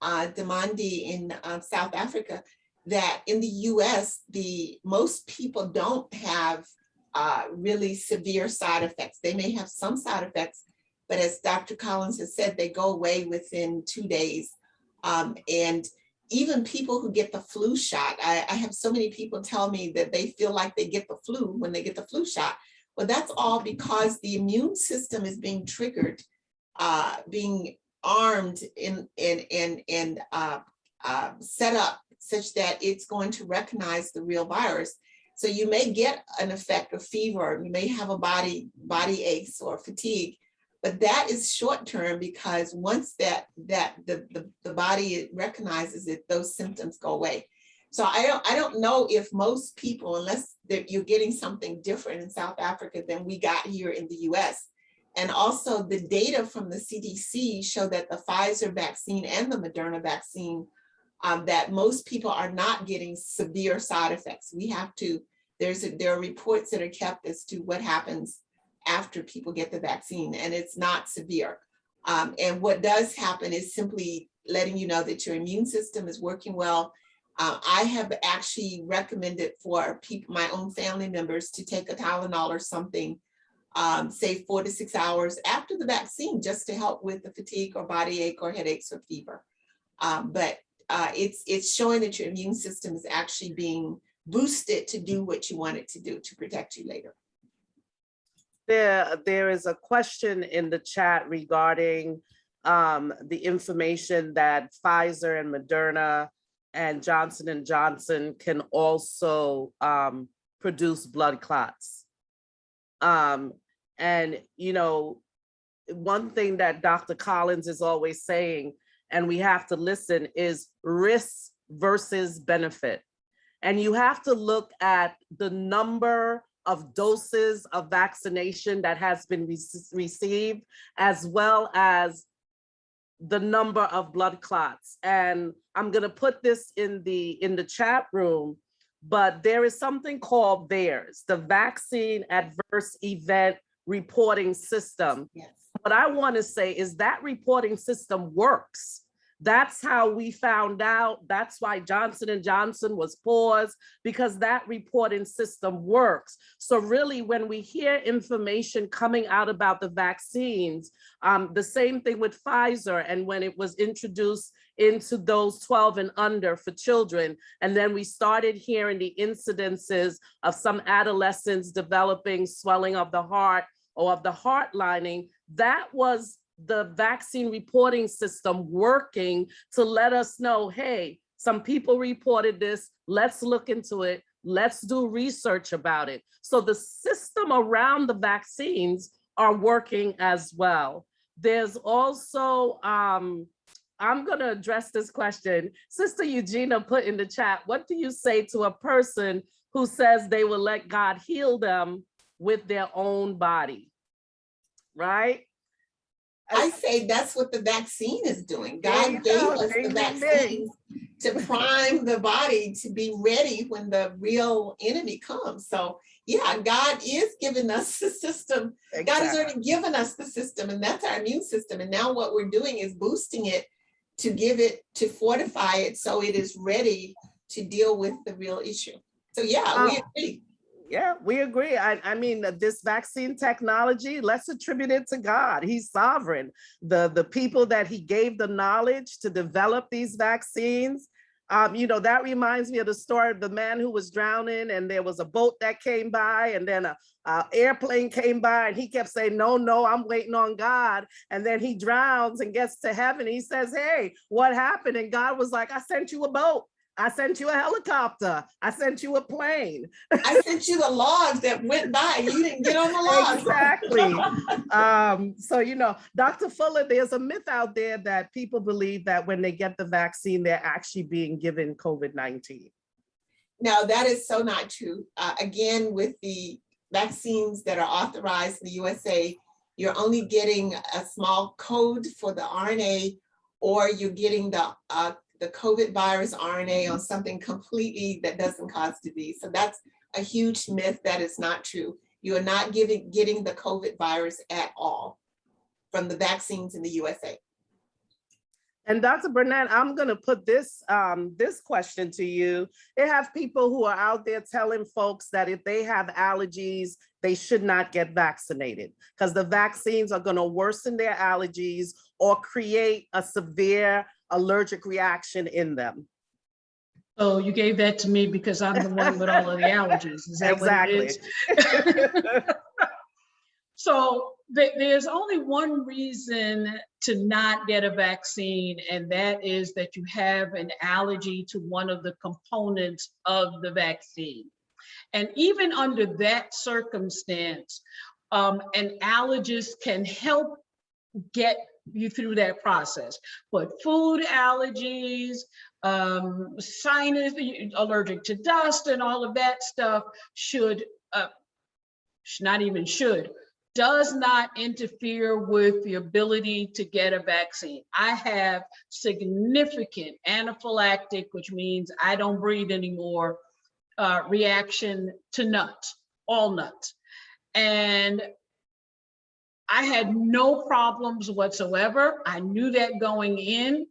C: Demandi in South Africa, that in the US, most people don't have really severe side effects. They may have some side effects, but as Dr. Collins has said, they go away within 2 days. And even people who get the flu shot, I have so many people tell me that they feel like they get the flu when they get the flu shot. Well, that's all because the immune system is being triggered, being armed and set up such that it's going to recognize the real virus. So you may get an effect of fever, you may have a body aches or fatigue, but that is short term because once the body recognizes it, those symptoms go away. So I don't know if most people, unless you're getting something different in South Africa than we got here in the US. And also the data from the CDC show that the Pfizer vaccine and the Moderna vaccine, that most people are not getting severe side effects. There are reports that are kept as to what happens after people get the vaccine, and it's not severe. And what does happen is simply letting you know that your immune system is working well. I have actually recommended for people, my own family members, to take a Tylenol or something, say 4 to 6 hours after the vaccine, just to help with the fatigue or body ache or headaches or fever. But it's showing that your immune system is actually being boosted to do what you want it to do to protect you later.
A: There is a question in the chat regarding the information that Pfizer and Moderna and Johnson & Johnson can also produce blood clots. And, one thing that Dr. Collins is always saying, and we have to listen, is risk versus benefit. And you have to look at the number of doses of vaccination that has been received, as well as the number of blood clots. And I'm gonna put this in the chat room, but there is something called VAERS, the Vaccine Adverse Event Reporting System.
C: Yes.
A: What I wanna say is that reporting system works. That's how we found out. That's why Johnson & Johnson was paused, because that reporting system works. So really, when we hear information coming out about the vaccines, the same thing with Pfizer, and when it was introduced into those 12 and under for children, and then we started hearing the incidences of some adolescents developing swelling of the heart or of the heart lining, that was the vaccine reporting system working to let us know, hey, some people reported this, let's look into it, let's do research about it. So the system around the vaccines are working as well. There's also, I'm gonna address this question. Sister Eugenia put in the chat, what do you say to a person who says they will let God heal them with their own body, right?
C: I say that's what the vaccine is doing. God gave us the vaccine to prime the body to be ready when the real enemy comes. So yeah, God is giving us the system. Exactly. God has already given us the system, and that's our immune system. And now what we're doing is boosting it to give it, to fortify it so it is ready to deal with the real issue. So yeah, we agree.
A: Yeah, we agree. I mean, this vaccine technology, let's attribute it to God. He's sovereign. The people that he gave the knowledge to develop these vaccines, that reminds me of the story of the man who was drowning, and there was a boat that came by, and then an airplane came by, and he kept saying, no, I'm waiting on God. And then he drowns and gets to heaven. He says, hey, what happened? And God was like, I sent you a boat. I sent you a helicopter. I sent you a plane.
C: I sent you the logs that went by. You didn't get on the logs.
A: Exactly. So, Dr. Fuller, there's a myth out there that people believe that when they get the vaccine, they're actually being given COVID-19.
C: No, that is so not true. Again, with the vaccines that are authorized in the USA, you're only getting a small code for the RNA, or you're getting the the COVID virus RNA on something completely that doesn't cause disease. So that's a huge myth. That is not true. You are not getting the COVID virus at all from the vaccines in the USA.
A: And Dr. Burnett, I'm going to put this this question to you. They have people who are out there telling folks that if they have allergies, they should not get vaccinated because the vaccines are going to worsen their allergies or create a severe allergic reaction in them.
B: So you gave that to me because I'm the one with all of the allergies. Is that
A: Exactly.
B: what it is? So there's only one reason to not get a vaccine, and that is that you have an allergy to one of the components of the vaccine. And even under that circumstance, an allergist can help get you through that process. But food allergies, sinus, allergic to dust and all of that stuff does not interfere with the ability to get a vaccine. I have significant anaphylactic, which means I don't breathe anymore, reaction to nuts, all nuts. And I had no problems whatsoever. I knew that going in.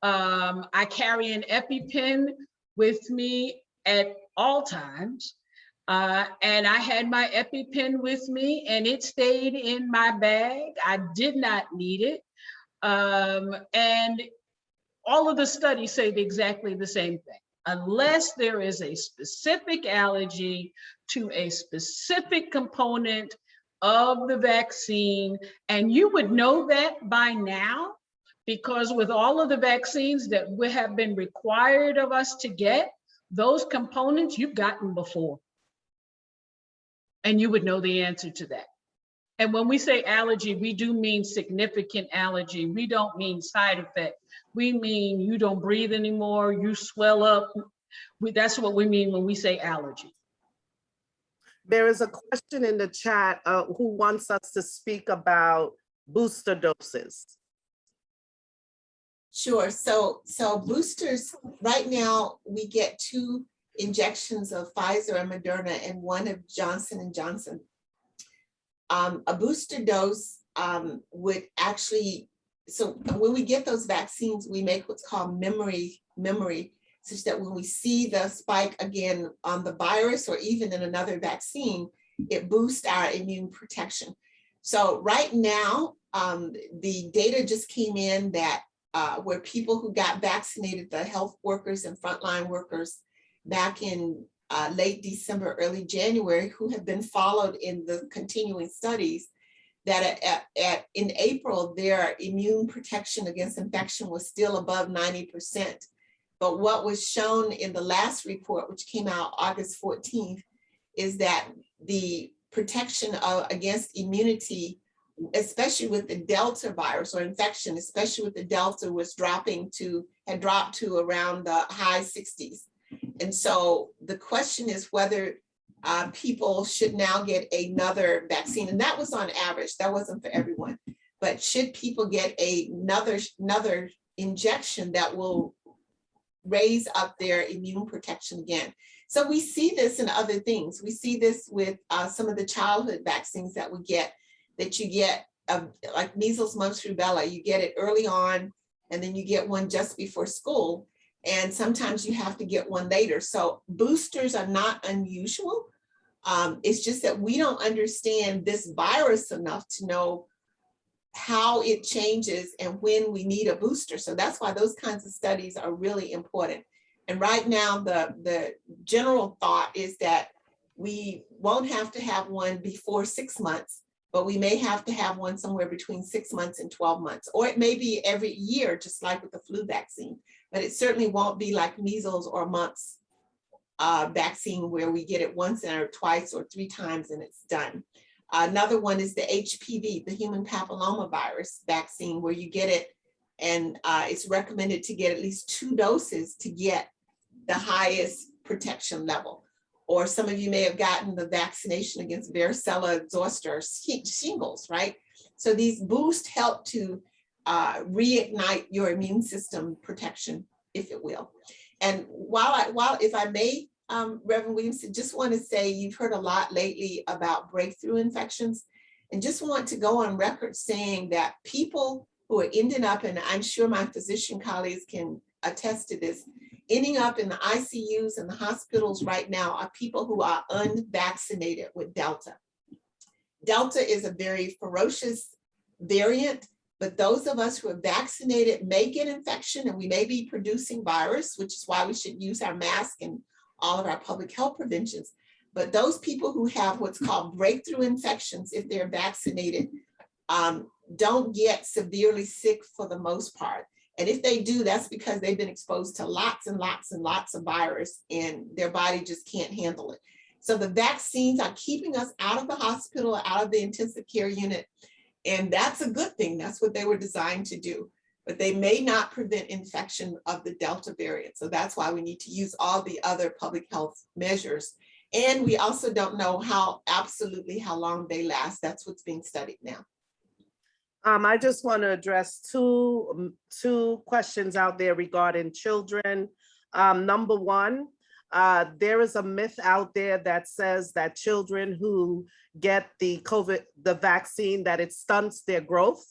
B: I carry an EpiPen with me at all times. And I had my EpiPen with me and it stayed in my bag. I did not need it. And all of the studies say exactly the same thing. Unless there is a specific allergy to a specific component of the vaccine, and you would know that by now, because with all of the vaccines that have been required of us to get, those components you've gotten before. And you would know the answer to that. And when we say allergy, we do mean significant allergy. We don't mean side effect. We mean you don't breathe anymore, you swell up. That's what we mean when we say allergy.
A: There is a question in the chat who wants us to speak about booster doses.
C: Sure. So boosters, right now, we get 2 injections of Pfizer and Moderna and 1 of Johnson & Johnson. A booster dose would actually, so when we get those vaccines, we make what's called memory, such that when we see the spike again on the virus or even in another vaccine, it boosts our immune protection. So right now, the data just came in that where people who got vaccinated, the health workers and frontline workers back in late December, early January, who have been followed in the continuing studies, that in April, their immune protection against infection was still above 90%. But what was shown in the last report, which came out August 14th, is that the protection against immunity, especially with the Delta virus or infection, especially with the Delta, had dropped to around the high 60s. And so the question is whether people should now get another vaccine. And that was on average, that wasn't for everyone. But should people get another injection that will raise up their immune protection again? So we see this in other things. We see this with some of the childhood vaccines that we get, that you get like measles, mumps, rubella. You get it early on, and then you get one just before school. And sometimes you have to get one later. So boosters are not unusual. It's just that we don't understand this virus enough to know how it changes and when we need a booster. So that's why those kinds of studies are really important. And right now, the general thought is that we won't have to have one before 6 months, but we may have to have one somewhere between 6 months and 12 months, or it may be every year, just like with the flu vaccine. But it certainly won't be like measles or mumps vaccine where we get it once or twice or 3 times and it's done. Another one is the HPV, the human papillomavirus vaccine, where you get it and it's recommended to get at least 2 doses to get the highest protection level. Or some of you may have gotten the vaccination against varicella zoster, shingles, right? So these boosts help to reignite your immune system protection if it will. And while if I may, Reverend Williamson, just want to say you've heard a lot lately about breakthrough infections, and just want to go on record saying that people who are ending up, and I'm sure my physician colleagues can attest to this, ending up in the ICUs and the hospitals right now are people who are unvaccinated with Delta. Delta is a very ferocious variant, but those of us who are vaccinated may get infection, and we may be producing virus, which is why we should use our mask and all of our public health preventions. But those people who have what's called breakthrough infections, if they're vaccinated, don't get severely sick for the most part. And if they do, that's because they've been exposed to lots and lots and lots of virus, and their body just can't handle it. So the vaccines are keeping us out of the hospital, out of the intensive care unit. And that's a good thing. That's what they were designed to do. But they may not prevent infection of the Delta variant. So that's why we need to use all the other public health measures. And we also don't know how long they last. That's what's being studied now.
A: I just want to address two questions out there regarding children. Number one, there is a myth out there that says that children who get the vaccine, that it stunts their growth.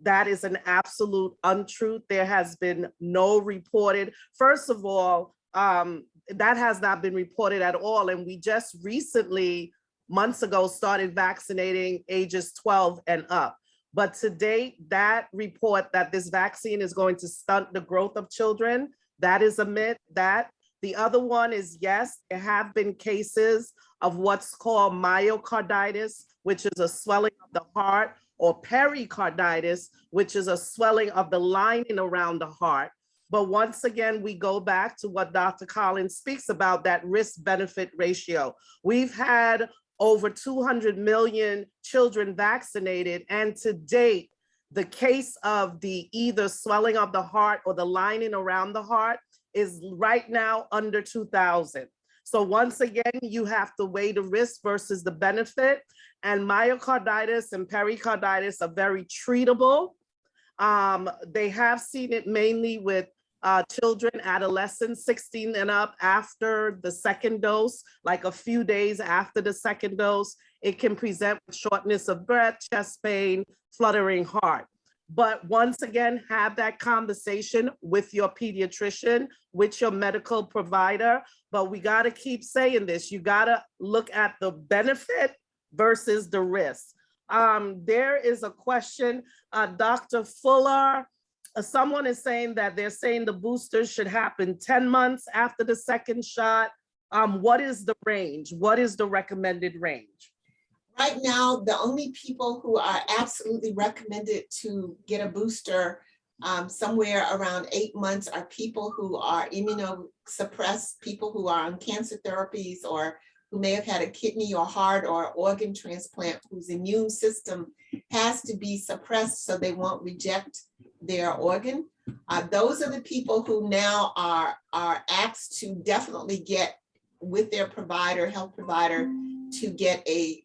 A: That is an absolute untruth. There has been no reported. First of all, that has not been reported at all. And we just recently, months ago, started vaccinating ages 12 and up. But to date, that report that this vaccine is going to stunt the growth of children, that is a myth. The other one is, yes, there have been cases of what's called myocarditis, which is a swelling of the heart, or pericarditis, which is a swelling of the lining around the heart. But once again, we go back to what Dr. Collins speaks about, that risk-benefit ratio. We've had over 200 million children vaccinated, and to date, the case of the either swelling of the heart or the lining around the heart is right now under 2,000. So once again, you have to weigh the risk versus the benefit, and myocarditis and pericarditis are very treatable. They have seen it mainly with children, adolescents, 16 and up, after the second dose, like a few days after the second dose. It can present with shortness of breath, chest pain, fluttering heart. But once again, have that conversation with your pediatrician, with your medical provider. But we got to keep saying this. You got to look at the benefit versus the risk. There is a question, Dr. Fuller. Someone is saying that they're saying the boosters should happen 10 months after the second shot. What is the range? What is the recommended range?
C: Right now, the only people who are absolutely recommended to get a booster somewhere around 8 months are people who are immunosuppressed, people who are on cancer therapies, or who may have had a kidney or heart or organ transplant, whose immune system has to be suppressed so they won't reject their organ. Those are the people who now are asked to definitely get with their provider, health provider, to get a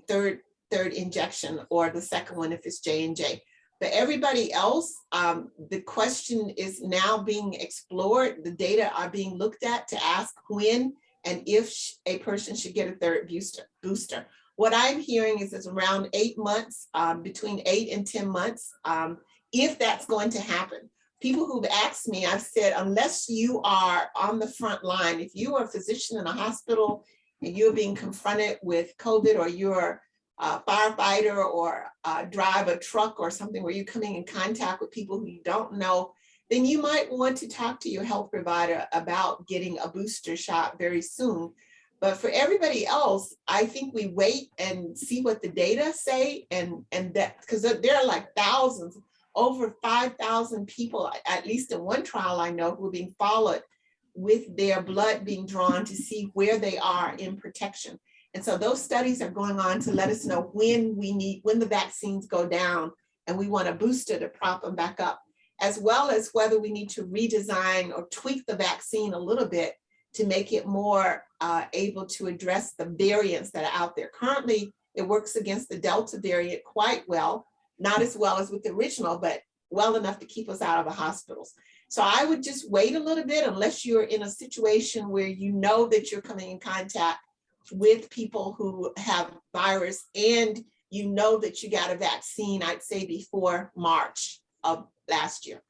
C: third injection, or the second one if it's J&J. But everybody else, the question is now being explored. The data are being looked at to ask when and if a person should get a third booster. What I'm hearing is it's around 8 months, between 8 and 10 months, if that's going to happen. People who've asked me, I've said, unless you are on the front line, if you are a physician in a hospital and you're being confronted with COVID, or you're a firefighter, or drive a truck or something where you're coming in contact with people who you don't know, then you might want to talk to your health provider about getting a booster shot very soon. But for everybody else, I think we wait and see what the data say, and that, because there are like thousands, over 5,000 people, at least in one trial I know, who are being followed with their blood being drawn to see where they are in protection. And so those studies are going on to let us know when the vaccines go down and we want a booster to prop them back up, as well as whether we need to redesign or tweak the vaccine a little bit to make it more able to address the variants that are out there. Currently, it works against the Delta variant quite well, not as well as with the original, but well enough to keep us out of the hospitals. So I would just wait a little bit unless you're in a situation where you know that you're coming in contact with people who have virus and you know that you got a vaccine, I'd say before March of last year.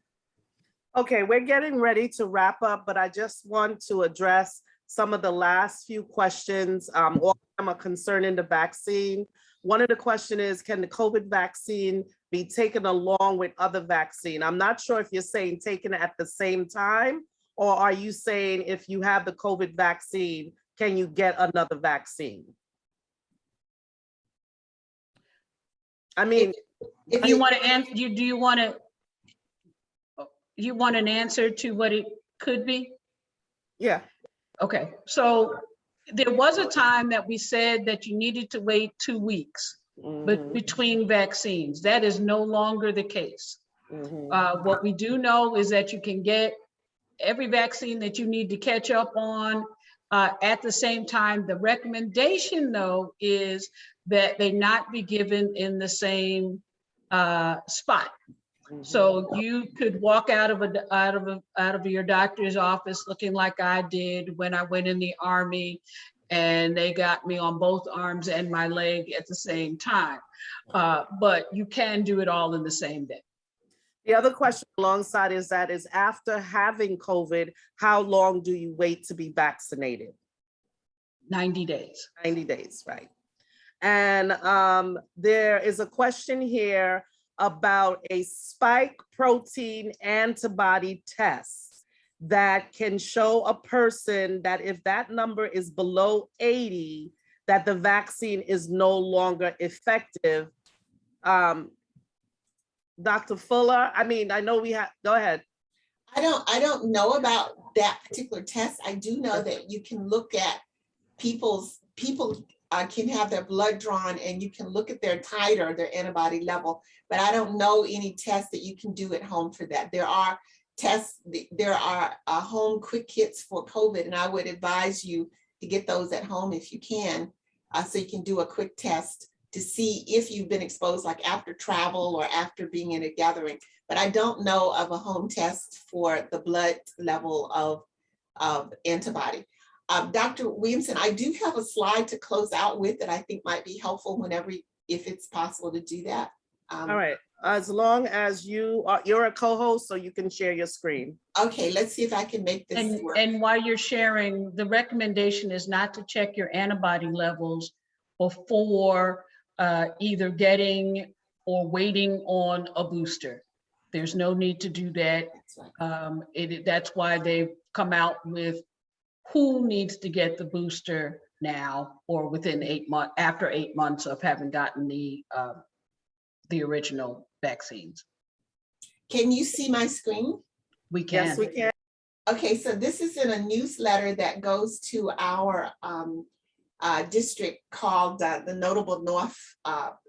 A: Okay, we're getting ready to wrap up, but I just want to address some of the last few questions. All of them are concerning the vaccine. One of the questions is, can the COVID vaccine be taken along with other vaccine? I'm not sure if you're saying taken at the same time, or are you saying if you have the COVID vaccine, can you get another vaccine? I mean,
C: If
B: Do you want to answer? Do you want to? You want an answer to what it could be?
A: yeah.
B: Okay, so there was a time that we said that you needed to wait 2 weeks but between vaccines. That is no longer the case. What we do know is that you can get every vaccine that you need to catch up on at the same time. The recommendation, though, is that they not be given in the same spot. So you could walk out of your doctor's office looking like I did when I went in the Army, and they got me on both arms and my leg at the same time. But you can do it all in the same day.
A: The other question alongside is after having COVID, how long do you wait to be vaccinated?
B: 90 days.
A: 90 days, right. And there is a question here about a spike protein antibody test that can show a person that if that number is below 80, that the vaccine is no longer effective. Dr. Fuller, I mean, I know we have, go ahead.
C: I don't know about that particular test. I do know that you can look at people can have their blood drawn and you can look at their titer, their antibody level, but I don't know any tests that you can do at home for that. There are tests, there are home quick kits for COVID, and I would advise you to get those at home if you can, so you can do a quick test to see if you've been exposed, like after travel or after being in a gathering. But I don't know of a home test for the blood level of antibody. Dr. Williamson, I do have a slide to close out with that I think might be helpful whenever, if it's possible to do that.
A: All right, as long as you're a co-host, so you can share your screen.
C: Okay, let's see if I can make this work.
B: And while you're sharing, the recommendation is not to check your antibody levels before either getting or waiting on a booster. There's no need to do that.
C: That's right.
B: That's why they've come out with who needs to get the booster now or within 8 months, after 8 months of having gotten the original vaccines.
C: Can you see my screen?
B: We can.
A: Yes, we can.
C: Okay, so this is in a newsletter that goes to our district called the Notable North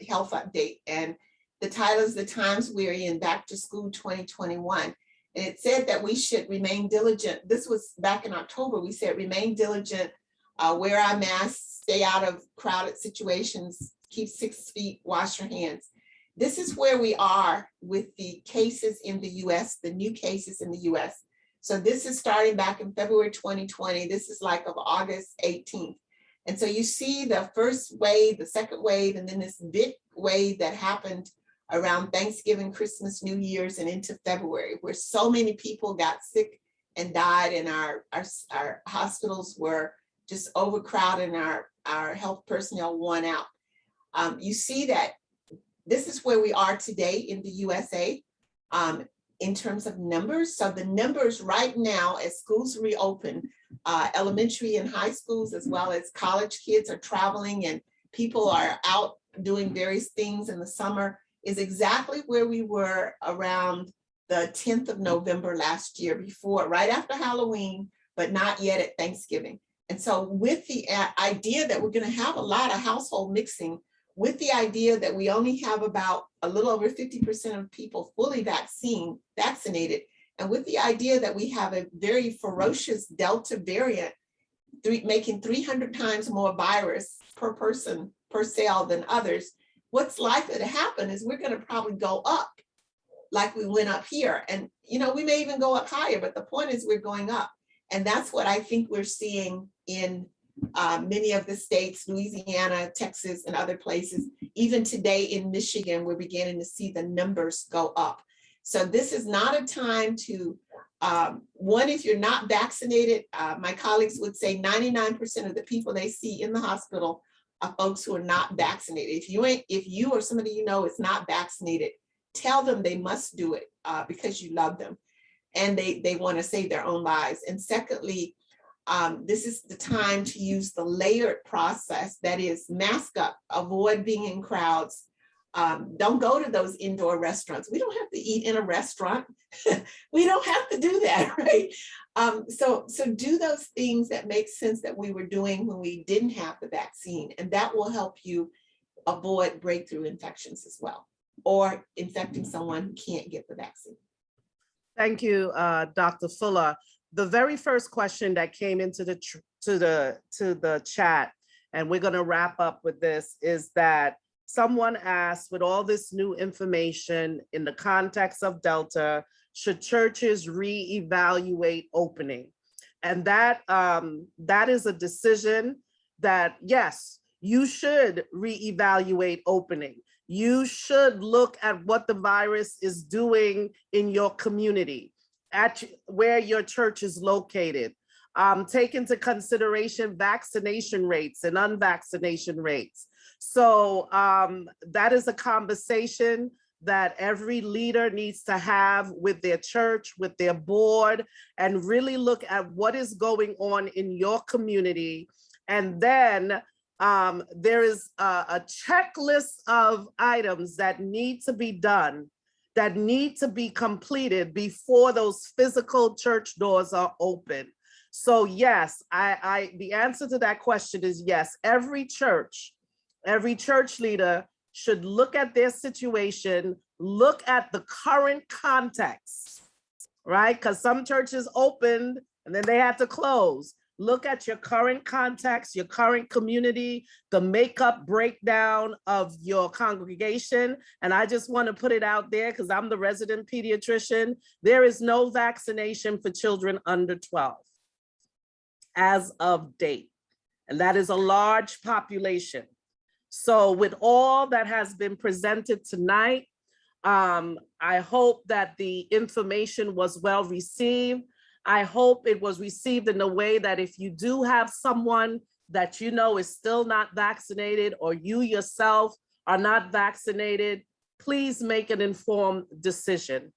C: Health Update. And the title is The Times We're in, Back to School 2021. And it said that we should remain diligent. This was back in October. We said remain diligent, wear our masks, stay out of crowded situations, keep 6 feet, wash your hands. This is where we are with the cases in the US, the new cases in the US. So this is starting back in February 2020. This is like of August 18th. And so you see the first wave, the second wave, and then this big wave that happened around Thanksgiving, Christmas, New Year's, and into February, where so many people got sick and died, and our hospitals were just overcrowded and our health personnel worn out. You see that this is where we are today in the USA in terms of numbers. So the numbers right now, as schools reopen, elementary and high schools, as well as college kids are traveling and people are out doing various things in the summer, is exactly where we were around the 10th of November last year, before, right after Halloween, but not yet at Thanksgiving. And so with the idea that we're going to have a lot of household mixing, with the idea that we only have about a little over 50% of people fully vaccinated, and with the idea that we have a very ferocious Delta variant making 300 times more virus per person, per cell than others, what's likely to happen is we're going to probably go up like we went up here. And, you know, we may even go up higher, but the point is we're going up. And that's what I think we're seeing in many of the states, Louisiana, Texas, and other places. Even today in Michigan, we're beginning to see the numbers go up. So this is not a time to, one, if you're not vaccinated, my colleagues would say 99% of the people they see in the hospital are folks who are not vaccinated. If you or somebody you know is not vaccinated, tell them they must do it because you love them and they want to save their own lives. And secondly, this is the time to use the layered process, that is mask up, avoid being in crowds. Don't go to those indoor restaurants. We don't have to eat in a restaurant. We don't have to do that, right? So do those things that make sense that we were doing when we didn't have the vaccine, and that will help you avoid breakthrough infections as well, or infecting someone who can't get the vaccine.
A: Thank you, Dr. Fuller. The very first question that came into the chat, and we're going to wrap up with this, is that someone asked, with all this new information in the context of Delta, should churches reevaluate opening? And that is a decision that, yes, you should reevaluate opening. You should look at what the virus is doing in your community, at where your church is located. Take into consideration vaccination rates and unvaccination rates. So that is a conversation that every leader needs to have with their church, with their board, and really look at what is going on in your community. And then there is a checklist of items that need to be done, that need to be completed before those physical church doors are open. So yes, the answer to that question is yes. Every church leader should look at their situation, look at the current context, right? Because some churches opened and then they had to close. Look at your current context, your current community, the makeup breakdown of your congregation. And I just want to put it out there because I'm the resident pediatrician. There is no vaccination for children under 12 as of date. And that is a large population. So with all that has been presented tonight, I hope that the information was well received. I hope it was received in a way that if you do have someone that you know is still not vaccinated, or you yourself are not vaccinated, please make an informed decision.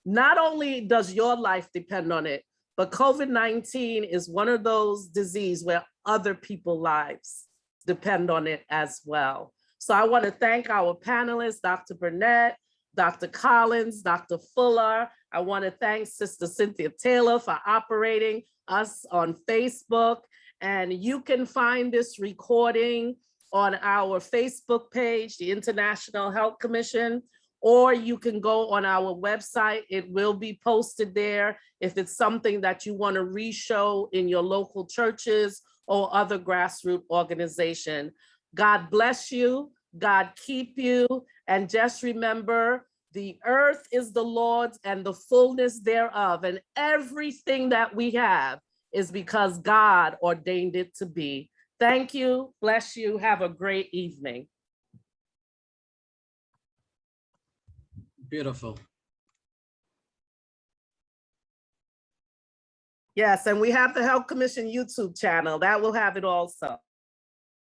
A: Not only does your life depend on it, but COVID-19 is one of those diseases where other people's lives depend on it as well. So I want to thank our panelists, Dr. Burnett, Dr. Collins, Dr. Fuller. I want to thank Sister Cynthia Taylor for operating us on Facebook. And you can find this recording on our Facebook page, the International Health Commission, or you can go on our website. It will be posted there if it's something that you want to re-show in your local churches or other grassroots organization. God bless you. God keep you. And just remember, the earth is the Lord's and the fullness thereof. And everything that we have is because God ordained it to be. Thank you. Bless you. Have a great evening.
E: Beautiful.
A: Yes, and we have the Health Commission YouTube channel. That will have it also.